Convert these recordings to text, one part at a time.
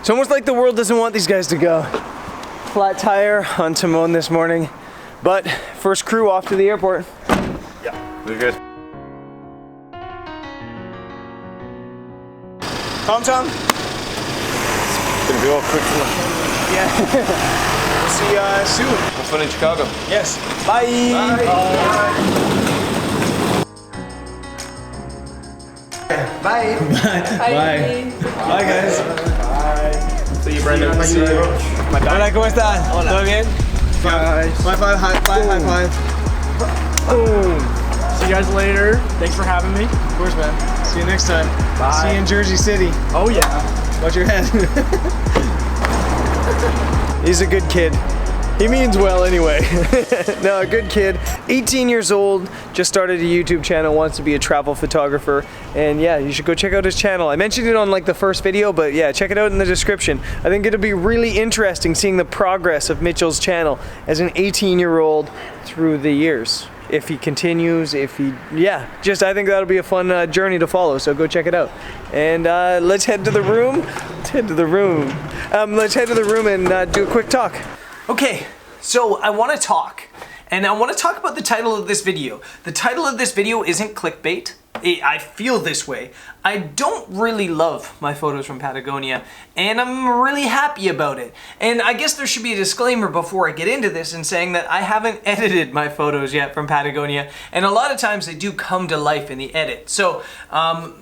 It's almost like the world doesn't want these guys to go. Flat tire on Timon this morning, but first crew off to the airport. Yeah, we're good. Tom? It's gonna be all quick tonight. Yeah. We'll see you soon. Have fun in Chicago. Yes. Bye. Bye. Bye. Bye. Bye, guys. Bye. See you, Brendan. See you. Hola, ¿cómo estás? ¿Todo bien? Bye. High five. Boom. See you guys later. Thanks for having me. Of course, man. See you next time. Bye. See you in Jersey City. Oh yeah. Watch your head. He's a good kid. He means well anyway. No, a good kid. 18 years old, just started a YouTube channel, wants to be a travel photographer. And yeah, you should go check out his channel. I mentioned it on like the first video, but yeah, check it out in the description. I think it'll be really interesting seeing the progress of Mitchell's channel as an 18-year-old through the years. If he continues, I think that'll be a fun journey to follow, so go check it out. And let's head to the room. Let's head to the room and do a quick talk. Okay, so I want to talk, and I want to talk about the title of this video. The title of this video isn't clickbait. I feel this way. I don't really love my photos from Patagonia, and I'm really happy about it. And I guess there should be a disclaimer before I get into this in saying that I haven't edited my photos yet from Patagonia, and a lot of times they do come to life in the edit. So,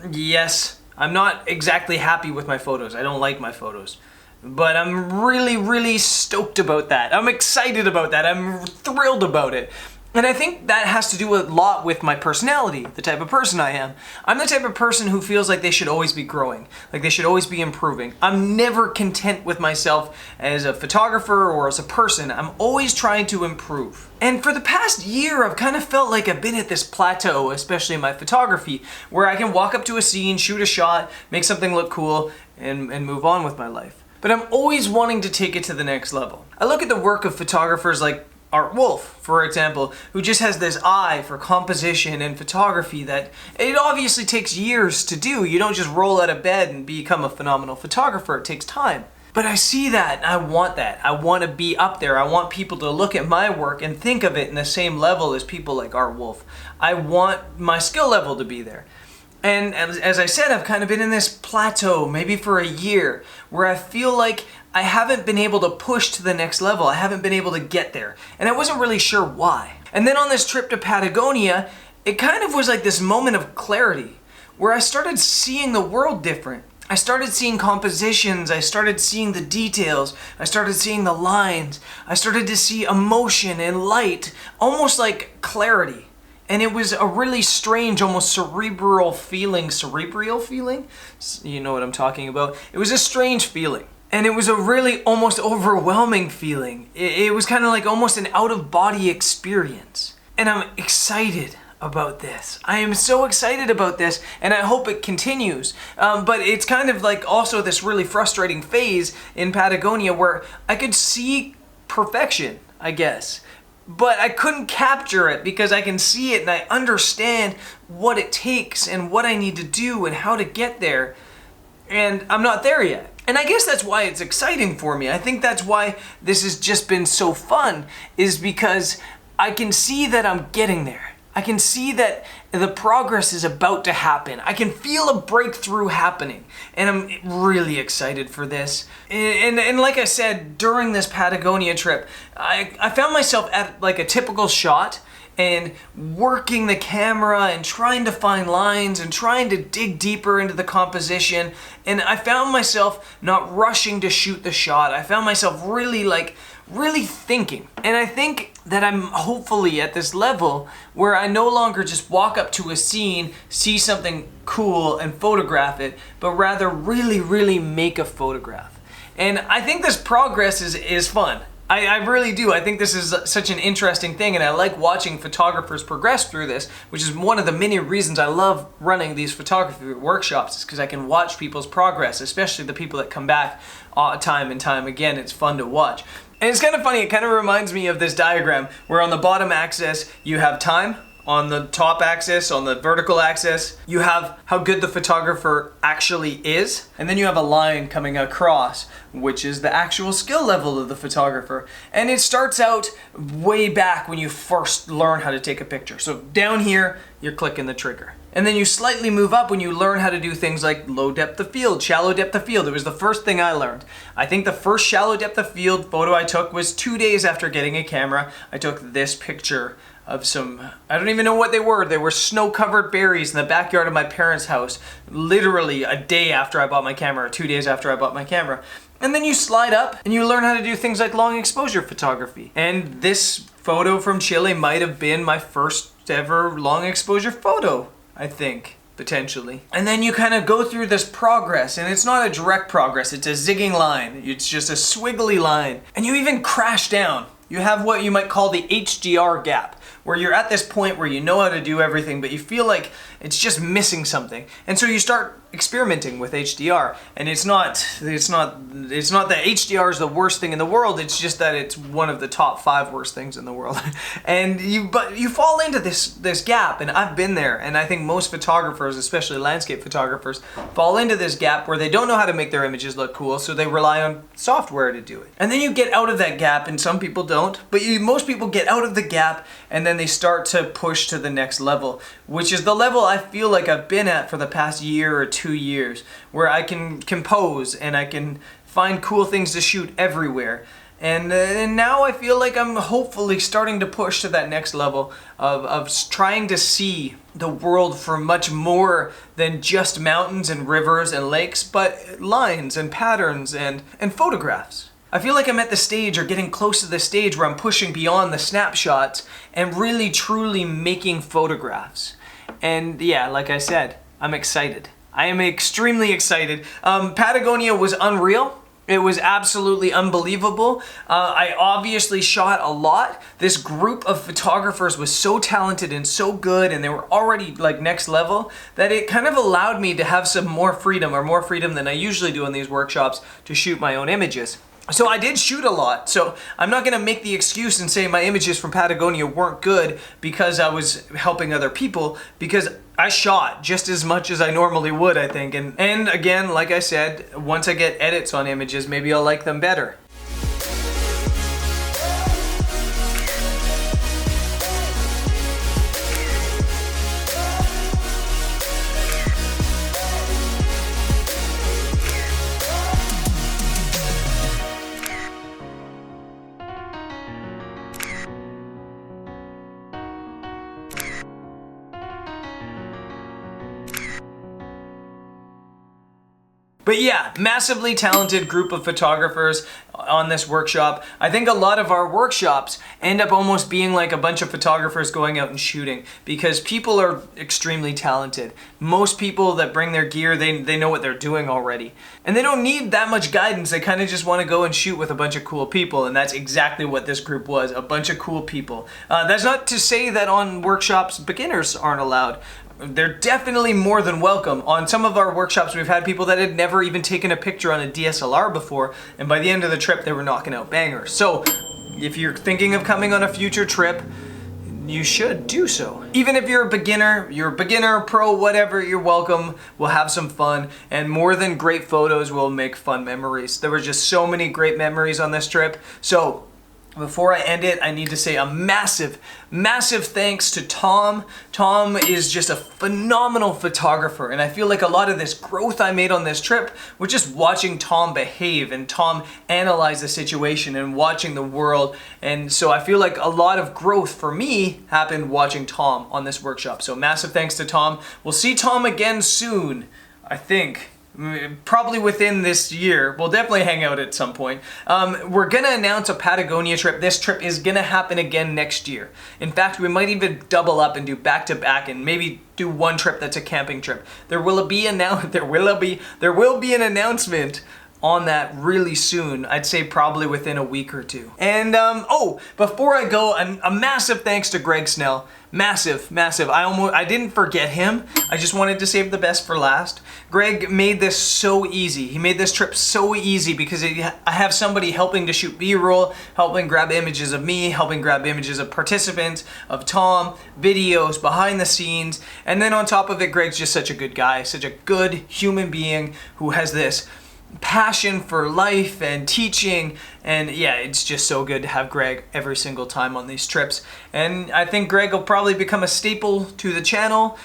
yes, I'm not exactly happy with my photos. I don't like my photos. But I'm really stoked about that. I'm excited about that. I'm thrilled about it. And I think that has to do a lot with my personality, the type of person I am. I'm the type of person who feels like they should always be growing, like they should always be improving. I'm never content with myself as a photographer or as a person. I'm always trying to improve. And for the past year, I've kind of felt like I've been at this plateau, especially in my photography, where I can walk up to a scene, shoot a shot, make something look cool, and move on with my life. But I'm always wanting to take it to the next level. I look at the work of photographers like Art Wolf, for example, who just has this eye for composition and photography that it obviously takes years to do. You don't just roll out of bed and become a phenomenal photographer. It takes time. But I see that and I want that. I want to be up there. I want people to look at my work and think of it in the same level as people like Art Wolf. I want my skill level to be there. And as I said, I've kind of been in this plateau, maybe for a year, where I feel like I haven't been able to push to the next level. I haven't been able to get there. And I wasn't really sure why. And then on this trip to Patagonia, it kind of was like this moment of clarity, where I started seeing the world different. I started seeing compositions, I started seeing the details, I started seeing the lines, I started to see emotion and light, almost like clarity. And it was a really strange, almost cerebral feeling. You know what I'm talking about. It was a strange feeling. And it was a really almost overwhelming feeling. It was kind of like almost an out-of-body experience. And I'm excited about this. I am so excited about this, and I hope it continues. But it's kind of like also this really frustrating phase in Patagonia where I could see perfection, I guess. But I couldn't capture it because I can see it and I understand what it takes and what I need to do and how to get there. And I'm not there yet. And I guess that's why it's exciting for me. I think that's why this has just been so fun, is because I can see that I'm getting there. I can see that the progress is about to happen. I can feel a breakthrough happening, and I'm really excited for this. And like I said, during this Patagonia trip, I found myself at like a typical shot and working the camera and trying to find lines and trying to dig deeper into the composition. And I found myself not rushing to shoot the shot. I found myself really thinking. And I think that I'm hopefully at this level where I no longer just walk up to a scene, see something cool and photograph it, but rather really make a photograph. And I think this progress is fun. I really do. I think this is such an interesting thing, and I like watching photographers progress through this, which is one of the many reasons I love running these photography workshops, is because I can watch people's progress, especially the people that come back time and time again. It's fun to watch. And it's kind of funny, it kind of reminds me of this diagram where on the bottom axis you have time, On the top axis, on the vertical axis, you have how good the photographer actually is. And then you have a line coming across, which is the actual skill level of the photographer. And it starts out way back when you first learn how to take a picture. So down here, you're clicking the trigger. And then you slightly move up when you learn how to do things like low depth of field, shallow depth of field. It was the first thing I learned. I think the first shallow depth of field photo I took was 2 days after getting a camera. I took this picture of some, I don't even know what they were. They were snow-covered berries in the backyard of my parents' house, literally a day after I bought my camera, or 2 days after I bought my camera. And then you slide up and you learn how to do things like long exposure photography. And this photo from Chile might have been my first ever long exposure photo, I think, potentially. And then you kind of go through this progress, and it's not a direct progress, it's a zigging line. It's just a swiggly line. And you even crash down. You have what you might call the HDR gap, where you're at this point where you know how to do everything, but you feel like it's just missing something. And so you start experimenting with HDR, and it's not that HDR is the worst thing in the world, it's just that it's one of the top 5 worst things in the world. And but you fall into this gap, and I've been there, and I think most photographers, especially landscape photographers, fall into this gap where they don't know how to make their images look cool, so they rely on software to do it. And then you get out of that gap, and some people don't, but most people get out of the gap, and then they start to push to the next level, which is the level I feel like I've been at for the past year or 2 years, where I can compose and I can find cool things to shoot everywhere. And now I feel like I'm hopefully starting to push to that next level of trying to see the world for much more than just mountains and rivers and lakes, but lines and patterns and photographs. I feel like I'm at the stage, or getting close to the stage, where I'm pushing beyond the snapshots and really truly making photographs. And yeah, like I said, I'm excited. I am extremely excited. Patagonia was unreal. It was absolutely unbelievable. I obviously shot a lot. This group of photographers was so talented and so good, and they were already like next level, that it kind of allowed me to have some more freedom, or more freedom than I usually do in these workshops, to shoot my own images. So I did shoot a lot, so I'm not gonna make the excuse and say my images from Patagonia weren't good because I was helping other people, because I shot just as much as I normally would, I think. And again, like I said, once I get edits on images, maybe I'll like them better. But yeah, massively talented group of photographers on this workshop. I think a lot of our workshops end up almost being like a bunch of photographers going out and shooting, because people are extremely talented. Most people that bring their gear, they know what they're doing already. And they don't need that much guidance, they kind of just want to go and shoot with a bunch of cool people, and that's exactly what this group was, a bunch of cool people. That's not to say that on workshops beginners aren't allowed. They're definitely more than welcome. On some of our workshops, we've had people that had never even taken a picture on a DSLR before, and by the end of the trip, they were knocking out bangers. So, if you're thinking of coming on a future trip, you should do so. Even if you're a beginner, pro, whatever, you're welcome. We'll have some fun, and more than great photos, we'll make fun memories. There were just so many great memories on this trip. So, before I end it, I need to say a massive, massive thanks to Tom. Tom is just a phenomenal photographer, and I feel like a lot of this growth I made on this trip was just watching Tom behave and Tom analyze the situation and watching the world. And so I feel like a lot of growth for me happened watching Tom on this workshop. So massive thanks to Tom. We'll see Tom again soon, I think. Probably within this year. We'll definitely hang out at some point. We're gonna announce a Patagonia trip. This trip is gonna happen again next year. In fact, we might even double up and do back-to-back and maybe do one trip that's a camping trip. There will be an announcement on that really soon. I'd say probably within a week or two. And oh, before I go, a massive thanks to Greg Snell. Massive, massive. I didn't forget him. I just wanted to save the best for last. Greg made this so easy. He made this trip so easy because I have somebody helping to shoot B-roll, helping grab images of me, helping grab images of participants, of Tom, videos, behind the scenes, and then on top of it, Greg's just such a good guy, such a good human being who has this passion for life and teaching, and yeah, it's just so good to have Greg every single time on these trips. And I think Greg will probably become a staple to the channel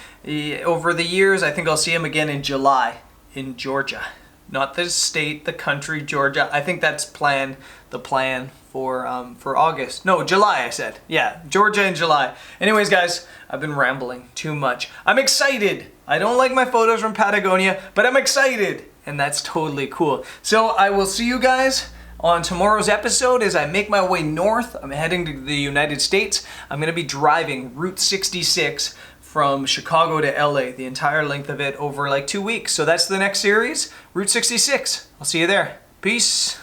over the years. I think I'll see him again in July in Georgia, not the state, the country, Georgia. I think that's the plan for August. No, July, I said. Yeah, Georgia in July. Anyways, guys, I've been rambling too much. I'm excited. I don't like my photos from Patagonia, but I'm excited. And that's totally cool. So I will see you guys on tomorrow's episode as I make my way north. I'm heading to the United States. I'm gonna be driving Route 66 from Chicago to LA, the entire length of it over like 2 weeks. So that's the next series, Route 66. I'll see you there. Peace.